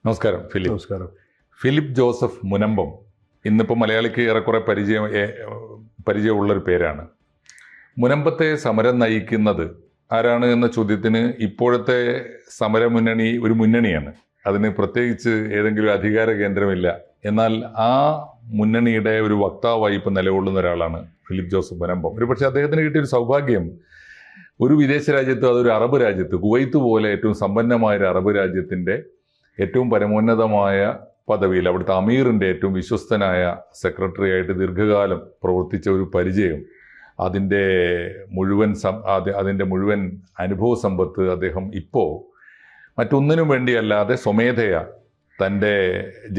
നമസ്കാരം ഫിലിപ്പ്. നമസ്കാരം. Philip Joseph Munambam ഇന്നിപ്പോൾ മലയാളിക്ക് ഏറെക്കുറെ പരിചയമുള്ളൊരു പേരാണ്. മുനമ്പത്തെ സമരം നയിക്കുന്നത് ആരാണ് എന്ന ചോദ്യത്തിന് ഇപ്പോഴത്തെ സമരമുന്നണി ഒരു മുന്നണിയാണ്. അതിന് പ്രത്യേകിച്ച് ഏതെങ്കിലും അധികാര കേന്ദ്രമില്ല. എന്നാൽ ആ മുന്നണിയുടെ ഒരു വക്താവായി ഇപ്പം നിലകൊള്ളുന്ന ഒരാളാണ് ഫിലിപ്പ് ജോസഫ് മുനമ്പം. ഒരുപക്ഷെ അദ്ദേഹത്തിന് കിട്ടിയൊരു സൗഭാഗ്യം, ഒരു വിദേശ രാജ്യത്ത്, അതൊരു അറബ് രാജ്യത്ത്, കുവൈത്ത് പോലെ ഏറ്റവും സമ്പന്നമായ ഒരു അറബ് രാജ്യത്തിൻ്റെ ഏറ്റവും പരമോന്നതമായ പദവിയിൽ അവിടുത്തെ അമീറിൻ്റെ ഏറ്റവും വിശ്വസ്തനായ സെക്രട്ടറി ആയിട്ട് ദീർഘകാലം പ്രവർത്തിച്ച ഒരു പരിചയം, അതിൻ്റെ മുഴുവൻ അനുഭവ സമ്പത്ത് അദ്ദേഹം ഇപ്പോൾ മറ്റൊന്നിനും വേണ്ടിയല്ലാതെ സ്വമേധയ തൻ്റെ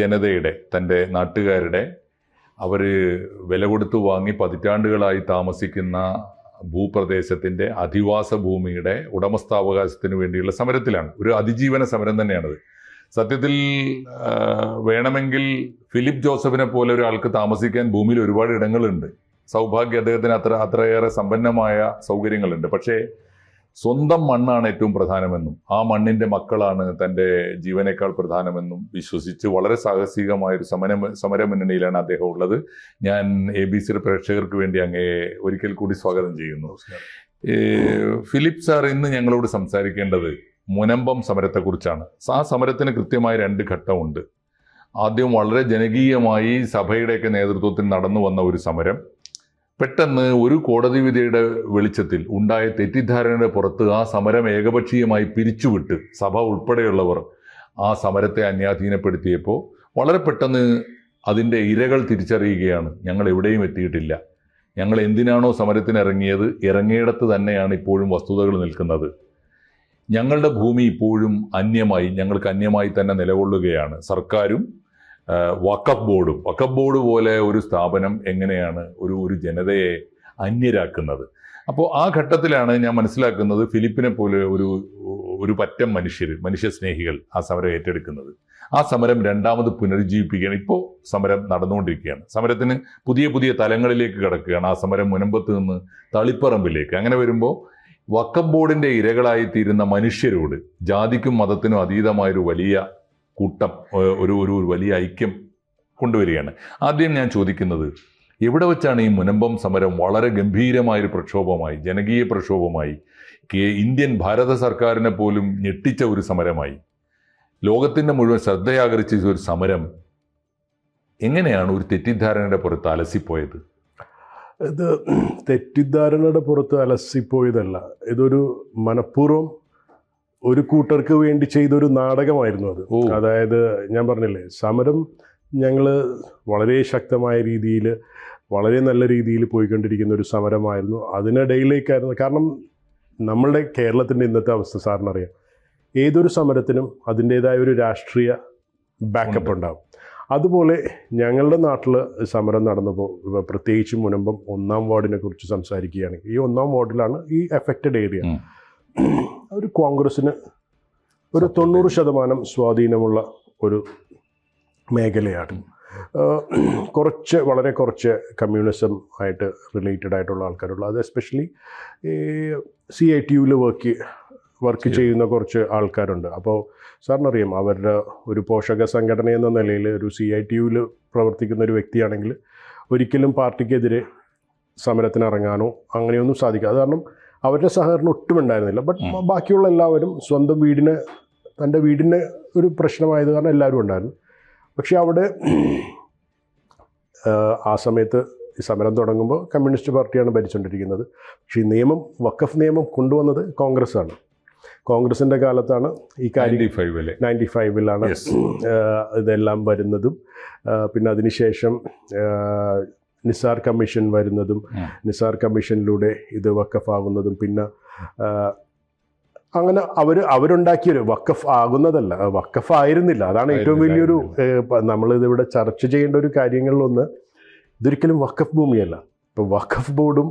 ജനതയുടെ, തൻ്റെ നാട്ടുകാരുടെ, അവർ വില കൊടുത്തു വാങ്ങി പതിറ്റാണ്ടുകളായി താമസിക്കുന്ന ഭൂപ്രദേശത്തിൻ്റെ അധിവാസ ഭൂമിയുടെ ഉടമസ്ഥാവകാശത്തിന് വേണ്ടിയുള്ള സമരത്തിലാണ്. ഒരു അതിജീവന സമരം തന്നെയാണത്. സത്യത്തിൽ വേണമെങ്കിൽ ഫിലിപ്പ് ജോസഫിനെ പോലെ ഒരാൾക്ക് താമസിക്കാൻ ഭൂമിയിൽ ഒരുപാട് ഇടങ്ങളുണ്ട്. സൗഭാഗ്യം അദ്ദേഹത്തിന് അത്രയേറെ സമ്പന്നമായ സൗകര്യങ്ങളുണ്ട്. പക്ഷേ സ്വന്തം മണ്ണാണ് ഏറ്റവും പ്രധാനമെന്നും ആ മണ്ണിൻ്റെ മക്കളാണ് തൻ്റെ ജീവനേക്കാൾ പ്രധാനമെന്നും വിശ്വസിച്ച് വളരെ സാഹസികമായൊരു സമരമുന്നണിയിലാണ് അദ്ദേഹം ഉള്ളത്. ഞാൻ ABC പ്രേക്ഷകർക്ക് വേണ്ടി അങ്ങയെ ഒരിക്കൽ കൂടി സ്വാഗതം ചെയ്യുന്നു. ഫിലിപ്പ് സാർ, ഇന്ന് ഞങ്ങളോട് സംസാരിക്കേണ്ടത് മുനമ്പം സമരത്തെക്കുറിച്ചാണ്. ആ സമരത്തിന് കൃത്യമായ 2 ഘട്ടമുണ്ട്. ആദ്യം വളരെ ജനകീയമായി സഭയുടെയൊക്കെ നേതൃത്വത്തിൽ നടന്നു വന്ന ഒരു സമരം, പെട്ടെന്ന് ഒരു കോടതി വിധിയുടെ വെളിച്ചത്തിൽ ഉണ്ടായ തെറ്റിദ്ധാരണയുടെ പുറത്ത് ആ സമരം ഏകപക്ഷീയമായി പിരിച്ചുവിട്ട് സഭ ഉൾപ്പെടെയുള്ളവർ ആ സമരത്തെ അന്യാധീനപ്പെടുത്തിയപ്പോൾ വളരെ പെട്ടെന്ന് അതിൻ്റെ ഇരകൾ തിരിച്ചറിയുകയാണ്, ഞങ്ങൾ എവിടെയും എത്തിയിട്ടില്ല, ഞങ്ങൾ എന്തിനാണോ സമരത്തിന് ഇറങ്ങിയിടത്ത് തന്നെയാണ് ഇപ്പോഴും വസ്തുതകൾ നിൽക്കുന്നത്, ഞങ്ങളുടെ ഭൂമി ഇപ്പോഴും ഞങ്ങൾക്ക് അന്യമായി തന്നെ നിലകൊള്ളുകയാണ്. സർക്കാരും വഖഫ് ബോർഡ് പോലെ ഒരു സ്ഥാപനം എങ്ങനെയാണ് ഒരു ജനതയെ അന്യരാക്കുന്നത്? അപ്പോൾ ആ ഘട്ടത്തിലാണ് ഞാൻ മനസ്സിലാക്കുന്നത് ഫിലിപ്പിനെ പോലെ ഒരു പറ്റം മനുഷ്യസ്നേഹികൾ ആ സമരം ഏറ്റെടുക്കുന്നത്. ആ സമരം രണ്ടാമത് പുനരുജ്ജീവിപ്പിക്കുകയാണ്. ഇപ്പോൾ സമരം നടന്നുകൊണ്ടിരിക്കുകയാണ്. സമരത്തിന് പുതിയ തലങ്ങളിലേക്ക് കടക്കുകയാണ്. ആ സമരം മുനമ്പത്ത് നിന്ന് തളിപ്പറമ്പിലേക്ക്. അങ്ങനെ വരുമ്പോൾ വഖഫ് ബോർഡിൻ്റെ ഇരകളായിത്തീരുന്ന മനുഷ്യരോട് ജാതിക്കും മതത്തിനും അതീതമായൊരു വലിയ കൂട്ടം, ഒരു വലിയ ഐക്യം കൊണ്ടുവരികയാണ്. ആദ്യം ഞാൻ ചോദിക്കുന്നത്, എവിടെ വെച്ചാണ് ഈ മുനമ്പം സമരം വളരെ ഗംഭീരമായൊരു പ്രക്ഷോഭമായി, ജനകീയ പ്രക്ഷോഭമായി, ഭാരത സർക്കാരിനെ പോലും ഞെട്ടിച്ച ഒരു സമരമായി, ലോകത്തിൻ്റെ മുഴുവൻ ശ്രദ്ധയാകർഷിച്ച ഒരു സമരം എങ്ങനെയാണ് ഒരു തെറ്റിദ്ധാരണയുടെ പുറത്ത് അലസിപ്പോയത്? ഇത് തെറ്റിദ്ധാരണയുടെ പുറത്ത് അലസിപ്പോയതല്ല. ഇതൊരു മനഃപൂർവ്വം ഒരു കൂട്ടർക്ക് വേണ്ടി ചെയ്തൊരു നാടകമായിരുന്നു അത്. അതായത് ഞാൻ പറഞ്ഞില്ലേ, സമരം ഞങ്ങൾ വളരെ ശക്തമായ രീതിയിൽ, വളരെ നല്ല രീതിയിൽ പോയിക്കൊണ്ടിരിക്കുന്ന ഒരു സമരമായിരുന്നു. അതിനിടയിലേക്കായിരുന്നു. കാരണം നമ്മളുടെ കേരളത്തിൻ്റെ ഇന്നത്തെ അവസ്ഥ സാറിനറിയാം, ഏതൊരു സമരത്തിനും അതിൻ്റേതായ ഒരു രാഷ്ട്രീയ ബാക്കപ്പ് ഉണ്ടാകും. അതുപോലെ ഞങ്ങളുടെ നാട്ടിൽ സമരം നടന്നപ്പോൾ, പ്രത്യേകിച്ച് മുനമ്പം 1-ാം വാർഡിനെ കുറിച്ച് സംസാരിക്കുകയാണെങ്കിൽ, ഈ 1-ാം വാർഡിലാണ് ഈ എഫക്റ്റഡ് ഏരിയ. ഒരു കോൺഗ്രസ്സിന് ഒരു 90% സ്വാധീനമുള്ള ഒരു മേഖലയാണ്. വളരെ കുറച്ച് കമ്മ്യൂണിസം ആയിട്ട് റിലേറ്റഡ് ആയിട്ടുള്ള ആൾക്കാരുള്ള, അത് എസ്പെഷ്യലി CITUവിൽ വർക്ക് ചെയ്യുന്ന കുറച്ച് ആൾക്കാരുണ്ട്. അപ്പോൾ സാറിനറിയാം, അവരുടെ ഒരു പോഷക സംഘടന എന്ന നിലയിൽ ഒരു CITUവിൽ പ്രവർത്തിക്കുന്ന ഒരു വ്യക്തിയാണെങ്കിൽ ഒരിക്കലും പാർട്ടിക്കെതിരെ സമരത്തിന് ഇറങ്ങാനോ അങ്ങനെയൊന്നും സാധിക്കുക. കാരണം അവരുടെ സഹകരണം ഒട്ടും ഉണ്ടായിരുന്നില്ല. ബട്ട് ബാക്കിയുള്ള എല്ലാവരും തൻ്റെ വീടിന് ഒരു പ്രശ്നമായത് കാരണം എല്ലാവരും ഉണ്ടായിരുന്നു. പക്ഷെ അവിടെ ആ സമയത്ത് ഈ സമരം തുടങ്ങുമ്പോൾ കമ്മ്യൂണിസ്റ്റ് പാർട്ടിയാണ് ഭരിച്ചുകൊണ്ടിരിക്കുന്നത്. പക്ഷേ ഈ വഖഫ് നിയമം കൊണ്ടുവന്നത് കോൺഗ്രസ്സാണ്. കോൺഗ്രസിൻ്റെ കാലത്താണ് ഈ കാര്യം 95-ലാണ് ഇതെല്ലാം വരുന്നതും. പിന്നെ അതിനുശേഷം നിസാർ കമ്മീഷൻ വരുന്നതും, നിസാർ കമ്മീഷനിലൂടെ ഇത് വഖഫാകുന്നതും, പിന്നെ അങ്ങനെ അവരുണ്ടാക്കിയൊരു വഖഫ് ആകുന്നതല്ല, വഖഫ് ആയിരുന്നില്ല. അതാണ് ഏറ്റവും വലിയൊരു നമ്മളിതിവിടെ ചർച്ച ചെയ്യേണ്ട ഒരു കാര്യങ്ങളിലൊന്ന്. ഇതൊരിക്കലും വഖഫ് ഭൂമിയല്ല. ഇപ്പോൾ വഖഫ് ബോർഡും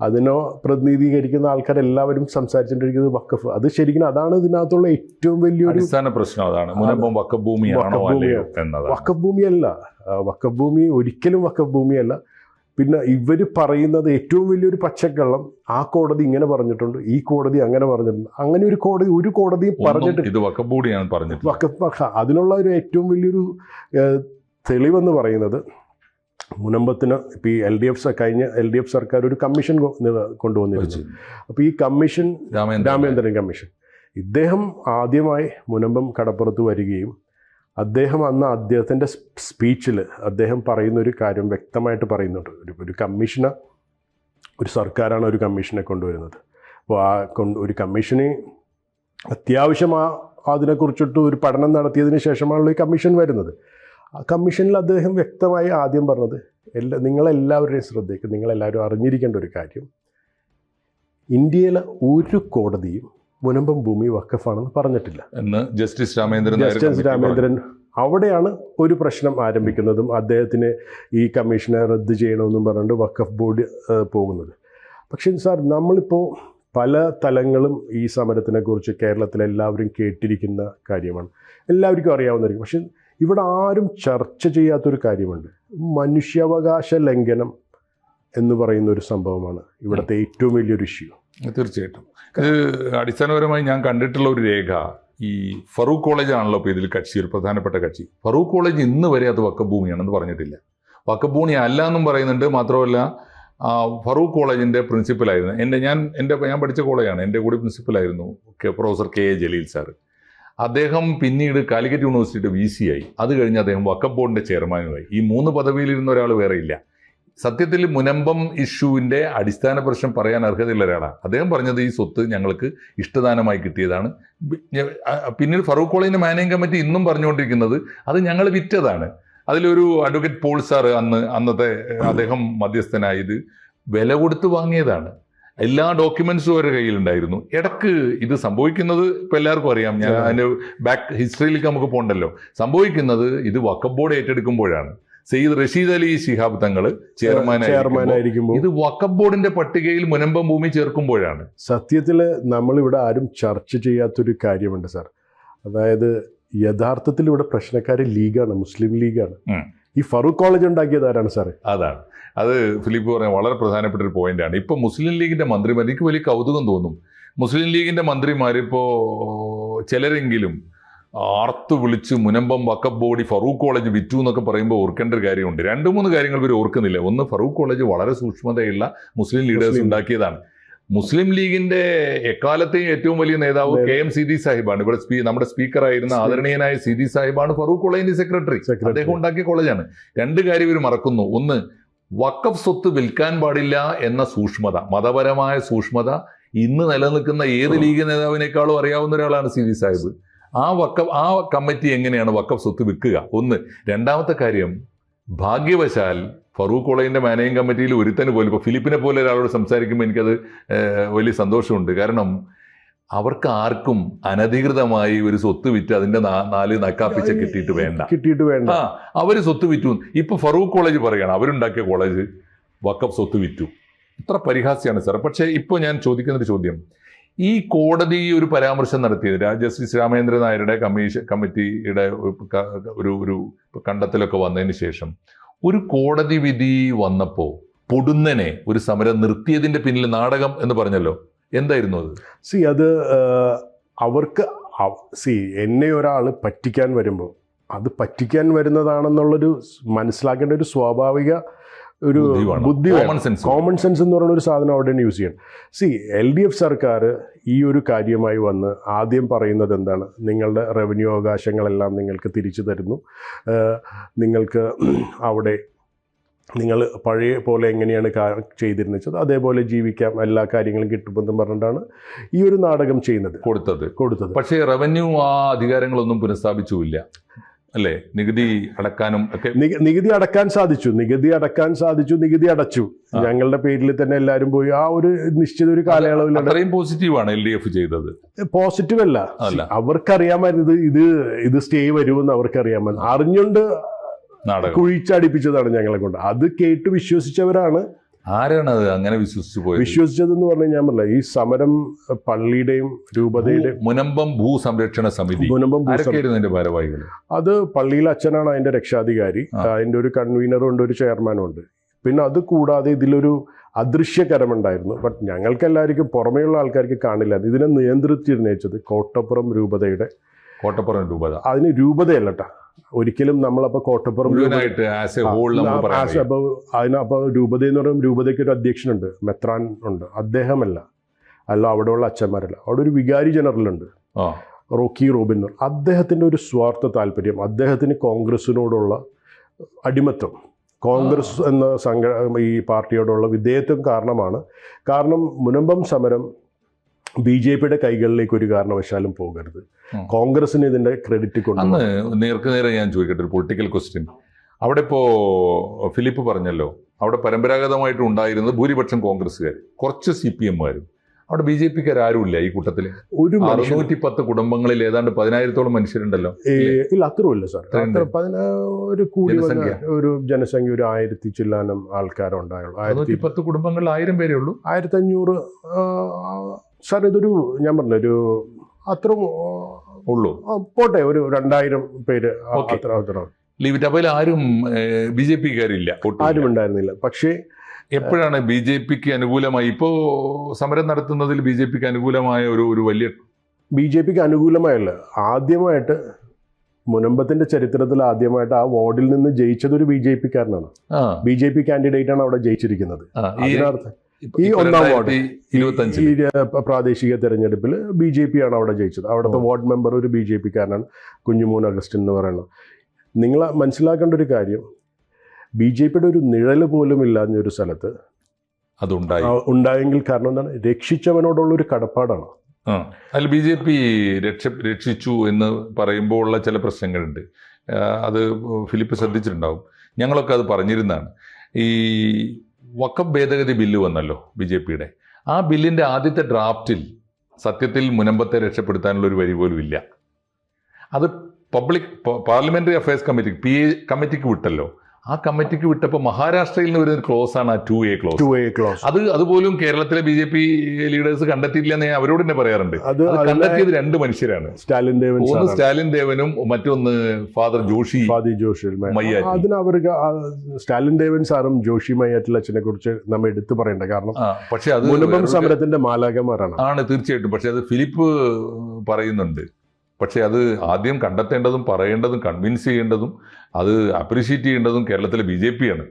അതിനോ പ്രതിനിധീകരിക്കുന്ന ആൾക്കാരെല്ലാവരും സംസാരിച്ചുകൊണ്ടിരിക്കുന്നത് വഖഫ്. അത് ശരിക്കും അതാണ് ഇതിനകത്തുള്ള ഏറ്റവും വലിയൊരു അടിസ്ഥാന പ്രശ്നം. അതാണ് മുനമ്പം വഖഫ് ഭൂമിയല്ല. വഖഫ് ഭൂമി ഒരിക്കലും വഖഫ് ഭൂമിയല്ല. പിന്നെ ഇവർ പറയുന്നത് ഏറ്റവും വലിയൊരു പച്ചക്കള്ളം, ആ കോടതി ഇങ്ങനെ പറഞ്ഞിട്ടുണ്ട്, ഈ കോടതി അങ്ങനെ പറഞ്ഞിട്ടുണ്ട്. അങ്ങനെ ഒരു കോടതിയും പറഞ്ഞിട്ടില്ല. ഇത് വഖഫ് ബോർഡിയാണ് പറഞ്ഞിട്ടുള്ളത്. അതിനുള്ള ഒരു ഏറ്റവും വലിയൊരു തെളിവെന്ന് പറയുന്നത് മുനമ്പത്തിന് ഇപ്പോൾ ഈ കഴിഞ്ഞ LDF സർക്കാർ ഒരു കമ്മീഷൻ കൊണ്ടുവന്നിരുന്നു. അപ്പോൾ ഈ കമ്മീഷൻ രാമേന്ദ്രൻ കമ്മീഷൻ, ഇദ്ദേഹം ആദ്യമായി മുനമ്പം കടപ്പുറത്ത് വരികയും അദ്ദേഹത്തിൻ്റെ സ്പീച്ചിൽ അദ്ദേഹം പറയുന്ന ഒരു കാര്യം വ്യക്തമായിട്ട് പറയുന്നുണ്ട്. ഒരു കമ്മീഷനെ, ഒരു സർക്കാരാണ് ഒരു കമ്മീഷനെ കൊണ്ടുവരുന്നത്. അപ്പോൾ ഒരു കമ്മീഷന് അത്യാവശ്യം അതിനെക്കുറിച്ചിട്ട് ഒരു പഠനം നടത്തിയതിന് ശേഷമാണല്ലോ ഈ കമ്മീഷൻ വരുന്നത്. ആ കമ്മീഷനിൽ അദ്ദേഹം വ്യക്തമായി ആദ്യം പറഞ്ഞത്, നിങ്ങളെല്ലാവരുടെയും ശ്രദ്ധയ്ക്ക് നിങ്ങളെല്ലാവരും അറിഞ്ഞിരിക്കേണ്ട ഒരു കാര്യം, ഇന്ത്യയിലെ ഒരു കോടതിയും മുനമ്പം ഭൂമി വഖഫാണെന്ന് പറഞ്ഞിട്ടില്ല എന്ന് ജസ്റ്റിസ് രാമേന്ദ്രൻ അവിടെയാണ് ഒരു പ്രശ്നം ആരംഭിക്കുന്നതും അദ്ദേഹത്തിന് ഈ കമ്മീഷനെ റദ്ദ് ചെയ്യണമെന്നും പറഞ്ഞുകൊണ്ട് വഖഫ് ബോർഡ് പോകുന്നത്. പക്ഷേ സാർ, നമ്മളിപ്പോൾ പല തലങ്ങളും ഈ സമരത്തിനെക്കുറിച്ച് കേരളത്തിലെല്ലാവരും കേട്ടിരിക്കുന്ന കാര്യമാണ്, എല്ലാവർക്കും അറിയാവുന്നതായിരിക്കും. പക്ഷെ ഇവിടെ ആരും ചർച്ച ചെയ്യാത്തൊരു കാര്യമുണ്ട്. മനുഷ്യാവകാശ ലംഘനം എന്ന് പറയുന്ന ഒരു സംഭവമാണ് ഇവിടുത്തെ ഏറ്റവും വലിയൊരു ഇഷ്യൂ. തീർച്ചയായിട്ടും. ഇത് അടിസ്ഥാനപരമായി ഞാൻ കണ്ടിട്ടുള്ള ഒരു രേഖ, ഈ ഫറൂഖ് കോളേജ് ആണല്ലോ ഇപ്പോൾ ഇതിൽ കക്ഷി, ഒരു പ്രധാനപ്പെട്ട കക്ഷി. ഫറൂഖ് കോളേജ് ഇന്ന് വരെ അത് വഖഫ് ഭൂമിയാണെന്ന് പറഞ്ഞിട്ടില്ല. വഖഫ് ഭൂമി അല്ല എന്നും പറയുന്നുണ്ട്. മാത്രമല്ല, ഫറൂഖ് കോളേജിൻ്റെ പ്രിൻസിപ്പലായിരുന്നു ഞാൻ പഠിച്ച കോളേജാണ്, എൻ്റെ കൂടെ പ്രിൻസിപ്പലായിരുന്നു പ്രൊഫസർ KA ജലീൽ സാർ. അദ്ദേഹം പിന്നീട് കാലിക്കറ്റ് യൂണിവേഴ്സിറ്റിയുടെ VC ആയി. അത് കഴിഞ്ഞ് അദ്ദേഹം വഖഫ് ബോർഡിൻ്റെ ചെയർമാനുമായി. ഈ 3 പദവിയിലിരുന്ന ഒരാൾ വേറെ ഇല്ല. സത്യത്തിൽ മുനമ്പം ഇഷ്യൂവിൻ്റെ അടിസ്ഥാന പ്രശ്നം പറയാൻ അർഹതയുള്ള ഒരാളാണ്. അദ്ദേഹം പറഞ്ഞത് ഈ സ്വത്ത് ഞങ്ങൾക്ക് ഇഷ്ടദാനമായി കിട്ടിയതാണ്. പിന്നീട് ഫറൂഖ് കോളേജിൻ്റെ മാനേജിംഗ് കമ്മിറ്റി ഇന്നും പറഞ്ഞുകൊണ്ടിരിക്കുന്നത് അത് ഞങ്ങൾ വിറ്റതാണ്. അതിലൊരു അഡ്വക്കേറ്റ് പോൾ സാർ അന്നത്തെ അദ്ദേഹം മധ്യസ്ഥനായത് വില കൊടുത്ത് വാങ്ങിയതാണ്. എല്ലാ ഡോക്യുമെന്റ്സും അവരുടെ കയ്യിലുണ്ടായിരുന്നു. ഇടക്ക് ഇത് സംഭവിക്കുന്നത് ഇപ്പം എല്ലാവർക്കും അറിയാം. ഞാൻ അതിൻ്റെ ബാക്ക് ഹിസ്റ്ററിയിലേക്ക് നമുക്ക് പോകണ്ടല്ലോ. സംഭവിക്കുന്നത് ഇത് വഖഫ് ബോർഡ് ഏറ്റെടുക്കുമ്പോഴാണ്. സയ്യിദ് റഷീദ് അലി ശിഹാബ് തങ്ങൾ ചെയർമാനായിരിക്കുമ്പോൾ ഇത് വഖഫ് ബോർഡിന്റെ പട്ടികയിൽ മുനമ്പം ഭൂമി ചേർക്കുമ്പോഴാണ്. സത്യത്തിൽ നമ്മളിവിടെ ആരും ചർച്ച ചെയ്യാത്തൊരു കാര്യമുണ്ട് സാർ. അതായത് യഥാർത്ഥത്തിൽ ഇവിടെ പ്രശ്നക്കാര് ലീഗാണ്, മുസ്ലിം ലീഗാണ്. ഈ ഫറൂഖ് കോളേജ് ഉണ്ടാക്കിയത് ആരാണ് സാറേ? അതാണ്. അത് ഫിലിപ്പ് പറഞ്ഞ വളരെ പ്രധാനപ്പെട്ട ഒരു പോയിന്റാണ്. ഇപ്പൊ മുസ്ലിം ലീഗിന്റെ മന്ത്രിമാർ, എനിക്ക് വലിയ കൗതുകം തോന്നും. മുസ്ലിം ലീഗിന്റെ മന്ത്രിമാരിപ്പോ ചിലരെങ്കിലും ആർത്തു വിളിച്ച് മുനമ്പം വഖഫ് ബോർഡ് ഫറൂഖ് കോളേജ് വിറ്റു എന്നൊക്കെ പറയുമ്പോൾ ഓർക്കേണ്ട ഒരു കാര്യമുണ്ട്. 2-3 കാര്യങ്ങൾ ഇവർ ഓർക്കുന്നില്ല. ഒന്ന്, ഫറൂഖ് കോളേജ് വളരെ സൂക്ഷ്മതയുള്ള മുസ്ലിം ലീഡേഴ്സ് ഉണ്ടാക്കിയതാണ്. മുസ്ലിം ലീഗിന്റെ എക്കാലത്തെയും ഏറ്റവും വലിയ നേതാവ് KM സീതി സാഹിബാണ്. ഇവിടെ നമ്മുടെ സ്പീക്കറായിരുന്ന ആദരണീയനായ സീതി സാഹിബാണ് ഫറൂഖ് കോളേജിന്റെ സെക്രട്ടറി. അദ്ദേഹം ഉണ്ടാക്കിയ കോളേജാണ്. 2 കാര്യം ഇവർ മറക്കുന്നു. ഒന്ന്, വഖഫ് സ്വത്ത് വിൽക്കാൻ പാടില്ല എന്ന സൂക്ഷ്മത, മതപരമായ സൂക്ഷ്മത ഇന്ന് നിലനിൽക്കുന്ന ഏത് ലീഗ് നേതാവിനേക്കാളും അറിയാവുന്ന ഒരാളാണ് സീതി സാഹിബ്. ആ കമ്മിറ്റി എങ്ങനെയാണ് വഖഫ് സ്വത്ത് വിൽക്കുക? ഒന്ന്. രണ്ടാമത്തെ കാര്യം, ഭാഗ്യവശാൽ ഫറൂഖ് കോളേജിന്റെ മാനേജിംഗ് കമ്മിറ്റിയിൽ ഒരുത്തന് പോലും, ഇപ്പോൾ ഫിലിപ്പിനെ പോലെ ഒരാളോട് സംസാരിക്കുമ്പോൾ എനിക്കത് വലിയ സന്തോഷമുണ്ട്. കാരണം അവർക്ക് ആർക്കും അനധികൃതമായി ഒരു സ്വത്ത് വിറ്റ് അതിന്റെ 4 നക്കാപ്പിച്ച കിട്ടിയിട്ട് വേണ്ട. അവര് സ്വത്ത് വിറ്റു. ഇപ്പൊ ഫറൂഖ് കോളേജ് പറയാണ് അവരുണ്ടാക്കിയ കോളേജ് വഖഫ് സ്വത്ത് വിറ്റു. ഇത്ര പരിഹാസ്യമാണ് സാർ. പക്ഷേ ഇപ്പോൾ ഞാൻ ചോദിക്കുന്നൊരു ചോദ്യം, ഈ കോടതി ഒരു പരാമർശം നടത്തിയത് ജസ്റ്റിസ് രാമേന്ദ്രൻ നായരുടെ കമ്മിറ്റിയുടെ ഒരു കണ്ടെത്തലൊക്കെ വന്നതിന് ശേഷം ഒരു കോടതി വിധി വന്നപ്പോൾ പൊടുന്നനെ ഒരു സമരം നിർത്തിയതിന്റെ പിന്നിൽ നാടകം എന്ന് പറഞ്ഞല്ലോ. എന്തായിരുന്നു അത്? അത് അവർക്ക് എന്നെ ഒരാൾ പറ്റിക്കാൻ വരുമ്പോൾ അത് പറ്റിക്കാൻ വരുന്നതാണെന്നുള്ളൊരു മനസ്സിലാക്കേണ്ട ഒരു സ്വാഭാവിക ഒരു ബുദ്ധി, കോമൺ സെൻസ് എന്ന് പറയുന്ന ഒരു സാധനം അവിടെ യൂസ് ചെയ്യണം. LDF സർക്കാർ ഈ ഒരു കാര്യമായി വന്ന് ആദ്യം പറയുന്നത് എന്താണ്? നിങ്ങളുടെ റവന്യൂ അവകാശങ്ങളെല്ലാം നിങ്ങൾക്ക് തിരിച്ചു തരുന്നു, നിങ്ങൾക്ക് അവിടെ നിങ്ങൾ പഴയ പോലെ എങ്ങനെയാണ് ചെയ്തിരുന്നത് വെച്ചത് അതേപോലെ ജീവിക്കാം, എല്ലാ കാര്യങ്ങളും കിട്ടുമെന്നും പറഞ്ഞിട്ടാണ് ഈ ഒരു നാടകം ചെയ്യുന്നത്, കൊടുത്തത്. പക്ഷേ റവന്യൂ ആ അധികാരങ്ങളൊന്നും പുനഃസ്ഥാപിച്ചില്ല അല്ലേ? നികുതി അടക്കാനും ഒക്കെ നികുതി അടക്കാൻ സാധിച്ചു, നികുതി അടച്ചു. ഞങ്ങളുടെ പേരിൽ തന്നെ എല്ലാവരും പോയി ആ ഒരു നിശ്ചിത ഒരു കാലയളവിൽ. അത്രയും പോസിറ്റീവാണ് LDF ചെയ്തത്. പോസിറ്റീവ് അല്ല, അവർക്കറിയാമായിരുന്നു ഇത് സ്റ്റേ വരുമെന്ന് അവർക്കറിയാമായിരുന്നു. അറിഞ്ഞുകൊണ്ട് കുഴിച്ചടിപ്പിച്ചതാണ് ഞങ്ങളെ കൊണ്ട്. അത് കേട്ട് വിശ്വസിച്ചവരാണ്. ആരാണ് അത് അങ്ങനെ വിശ്വസിച്ചതെന്ന് പറഞ്ഞാൽ ഞാൻ പറഞ്ഞില്ല, ഈ സമരം പള്ളിയുടെയും രൂപതയുടെയും മുനമ്പം ഭൂസംരക്ഷണ സമിതി, ഭാരവാഹികൾ. അത് പള്ളിയിലെ അച്ഛനാണ് അതിന്റെ രക്ഷാധികാരി. അതിന്റെ ഒരു കൺവീനറും ഉണ്ട്, ഒരു ചെയർമാനും ഉണ്ട്. പിന്നെ അത് കൂടാതെ ഇതിലൊരു അദൃശ്യകരമുണ്ടായിരുന്നു. ബട്ട് ഞങ്ങൾക്കെല്ലാവർക്കും പുറമേയുള്ള ആൾക്കാർക്ക് കാണില്ല. ഇതിനെ നിയന്ത്രിച്ചിരുന്നേച്ചത് കോട്ടപ്പുറം രൂപതയുടെ അതിന് രൂപതയല്ലട്ട ഒരിക്കലും നമ്മളപ്പോൾ കോട്ടപ്പുറം അതിനപ്പോൾ രൂപത എന്ന് പറയുമ്പോൾ രൂപതയ്ക്ക് ഒരു അധ്യക്ഷനുണ്ട്, മെത്രാൻ ഉണ്ട്. അദ്ദേഹമല്ല, അവിടെയുള്ള അച്ഛന്മാരല്ല, അവിടെ ഒരു വികാരി ജനറലുണ്ട്, റോക്കി റോബിൻ. അദ്ദേഹത്തിൻ്റെ ഒരു സ്വാർത്ഥ താല്പര്യം, അദ്ദേഹത്തിന് കോൺഗ്രസിനോടുള്ള അടിമത്വം, കോൺഗ്രസ് എന്ന ഈ പാർട്ടിയോടുള്ള വിധേയത്വം കാരണം മുനമ്പം സമരം BJPയുടെ കൈകളിലേക്ക് ഒരു കാരണവശാലും പോകരുത്. കോൺഗ്രസിന് ഇതിന്റെ ക്രെഡിറ്റ് അന്ന് നേരെ ഞാൻ ചോദിക്കട്ടെ ഒരു പൊളിറ്റിക്കൽ ക്വസ്റ്റ്യൻ. അവിടെ ഇപ്പോൾ ഫിലിപ്പ് പറഞ്ഞല്ലോ, അവിടെ പരമ്പരാഗതമായിട്ട് ഉണ്ടായിരുന്നത് ഭൂരിപക്ഷം കോൺഗ്രസ്സുകാർ, കുറച്ച് CPM-കാരും. അവിടെ BJPക്കാർ ആരുമില്ല ഈ കൂട്ടത്തിൽ. ഒരു 610 കുടുംബങ്ങളിൽ ഏതാണ്ട് 10,000-ഓളം മനുഷ്യരുണ്ടല്ലോ. ഇല്ല, അത്രയുമില്ല സാർ. ഒരു കൂടി ഒരു ജനസംഖ്യ ഒരു 1000 ചില്ലാനം ആൾക്കാരുണ്ടായുള്ളൂ. 610 കുടുംബങ്ങളിൽ 1000 പേരേ ഉള്ളൂ. 1500 സാർ. ഇതൊരു ഞാൻ പറഞ്ഞൊരു അത്ര ഉള്ളൂ, പോട്ടെ, ഒരു 2000 പേര് അത്ര അപ്പോൾ ആരും BJPക്കാരില്ല, ആരും ഉണ്ടായിരുന്നില്ല. പക്ഷേ എപ്പോഴാണ് BJPക്ക് അനുകൂലമായി ഇപ്പോൾ സമരം നടത്തുന്നതിൽ BJPക്ക് അനുകൂലമായ ഒരു വലിയ BJPക്ക് അനുകൂലമായല്ല, ആദ്യമായിട്ട് മുനമ്പത്തിന്റെ ചരിത്രത്തിൽ ആദ്യമായിട്ട് ആ വാർഡിൽ നിന്ന് ജയിച്ചത് ഒരു BJPക്കാരനാണ്. BJP കാൻഡിഡേറ്റാണ് അവിടെ ജയിച്ചിരിക്കുന്നത്. ഈ 1-ാം വാർഡ് ഈ പ്രാദേശിക തെരഞ്ഞെടുപ്പിൽ BJP ആണ് അവിടെ ജയിച്ചത്. അവിടുത്തെ വാർഡ് മെമ്പർ ഒരു BJPക്കാരനാണ്, കുഞ്ഞുമോൻ അഗസ്റ്റിൻ എന്ന് പറയുന്നത്. നിങ്ങൾ മനസ്സിലാക്കേണ്ട ഒരു കാര്യം, BJPയുടെ ഒരു നിഴല് പോലും ഇല്ലാഞ്ഞൊരു സ്ഥലത്ത് ഉണ്ടായെങ്കിൽ കാരണം എന്താണ്? രക്ഷിച്ചവനോടുള്ളൊരു കടപ്പാടാണ്. അതിൽ BJP രക്ഷിച്ചു എന്ന് പറയുമ്പോൾ ഉള്ള ചില പ്രശ്നങ്ങളുണ്ട്. അത് ഫിലിപ്പ് ശ്രദ്ധിച്ചിട്ടുണ്ടാവും. ഞങ്ങളൊക്കെ അത് പറഞ്ഞിരുന്നതാണ്. ഈ വഖഫ് ഭേദഗതി ബില്ല് വന്നല്ലോ BJPയുടെ. ആ ബില്ലിൻ്റെ ആദ്യത്തെ ഡ്രാഫ്റ്റിൽ സത്യത്തിൽ മുനമ്പത്തെ രക്ഷപ്പെടുത്താനുള്ള ഒരു വരി പോലും ഇല്ല. അത് പാർലമെന്ററി അഫയേഴ്സ് കമ്മിറ്റിക്ക് വിട്ടല്ലോ. ആ കമ്മിറ്റിക്ക് വിട്ടപ്പോൾ മഹാരാഷ്ട്രയിൽ നിന്ന് വരുന്ന ക്ലോസ് ആണ് 2A ക്ലോസ്. അതുപോലും കേരളത്തിലെ BJP ലീഡേഴ്സ് കണ്ടെത്തിയില്ല എന്ന് അവരോട് തന്നെ പറയാറുണ്ട്. അത് കണ്ടെത്തിയത് 2 മനുഷ്യരാണ്, ഒന്ന് സ്റ്റാലിൻ ദേവനും മറ്റൊന്ന് ഫാദർ ജോഷി മയ്യാറ്റിൽ. അതിന് അവർക്ക് സ്റ്റാലിൻ ദേവൻ സാറും ജോഷി മയ്യാറ്റിൽ അച്ഛനെ കുറിച്ച് നമ്മൾ എടുത്തു പറയേണ്ട, കാരണം പക്ഷെ അത് മുനമ്പം സമരത്തിന്റെ മാലാഖമാരാണ്. തീർച്ചയായിട്ടും. പക്ഷെ അത് ഫിലിപ്പ് പറയുന്നുണ്ട്. പക്ഷെ അത് ആദ്യം കണ്ടെത്തേണ്ടതും പറയേണ്ടതും കൺവിൻസ് ചെയ്യേണ്ടതും അത് അപ്രീഷിയേറ്റ് ചെയ്യേണ്ടതും കേരളത്തിലെ BJP-ആണ്.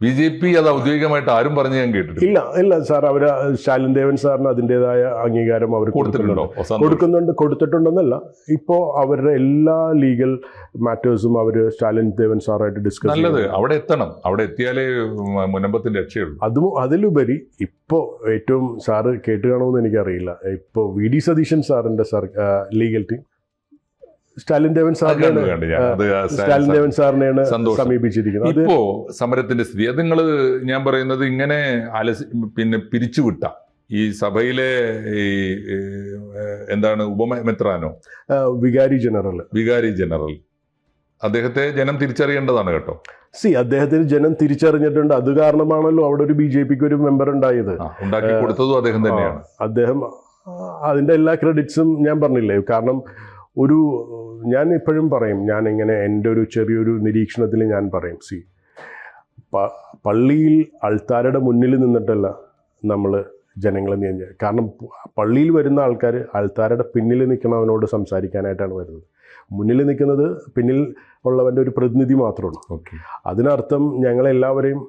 BJP അത് ഔദ്യോഗികമായിട്ട് ആരും പറഞ്ഞ് ഞാൻ കേട്ടിട്ടില്ല. ഇല്ല സാർ, അവർ സ്റ്റാലിൻ ദേവൻ സാറിന് അതിൻ്റെതായ അംഗീകാരം അവർ കൊടുത്തിട്ടുണ്ടെന്നല്ല. ഇപ്പോൾ അവരുടെ എല്ലാ ലീഗൽ മാറ്റേഴ്സും അവർ സ്റ്റാലിൻ ദേവൻ സാറായിട്ട് ഡിസ്കസ്. നല്ലത്, അവിടെ എത്തണം. അവിടെ എത്തിയാലേ മുനമ്പത്തിന്റെ രക്ഷയുള്ളൂ. അതിലുപരി ഇപ്പോൾ ഏറ്റവും സാറ് കേട്ട് കാണുമെന്ന് എനിക്കറിയില്ല, ഇപ്പോൾ VD സതീശൻ സാറിന്റെ ലീഗൽ ടീം സ്റ്റാലിൻ ദേവൻ സാറിനെയാണ് സമീപിച്ചിരിക്കുന്നത്. ഇപ്പോ സമരത്തിന്റെ സ്ഥിതി അത് ഞാൻ പറയുന്നത് ഇങ്ങനെ പിരിച്ചുവിട്ട ഈ സഭയിലെ എന്താണ് ഉപമെത്രാനോ വികാരി ജനറൽ അദ്ദേഹത്തെ ജനം തിരിച്ചറിയേണ്ടതാണ് കേട്ടോ. അദ്ദേഹത്തിന് ജനം തിരിച്ചറിഞ്ഞിട്ടുണ്ട്. അത് കാരണമാണല്ലോ അവിടെ ഒരു BJPക്ക് ഒരു മെമ്പർ ഉണ്ടായത്. ഉണ്ടാക്കി കൊടുത്തതും അദ്ദേഹം തന്നെയാണ്. അദ്ദേഹം അതിന്റെ എല്ലാ ക്രെഡിറ്റ്സും ഞാൻ പറഞ്ഞില്ലേ. കാരണം ഞാൻ ഇപ്പോഴും പറയും, ഞാൻ ഇങ്ങനെ എൻ്റെ ഒരു ചെറിയൊരു നിരീക്ഷണത്തിൽ ഞാൻ പറയും, പള്ളിയിൽ അൾത്താരയുടെ മുന്നിൽ നിന്നിട്ടല്ല നമ്മൾ ജനങ്ങളെ നിയന്ത്രിക്കുക. കാരണം പള്ളിയിൽ വരുന്ന ആൾക്കാർ അൾത്താരയുടെ പിന്നിൽ നിൽക്കുന്നവനോട് സംസാരിക്കാനായിട്ടാണ് വരുന്നത്. മുന്നിൽ നിൽക്കുന്നത് പിന്നിൽ ഉള്ളവൻ്റെ ഒരു പ്രതിനിധി മാത്രമാണ്. അതിനർത്ഥം ഞങ്ങളെല്ലാവരെയും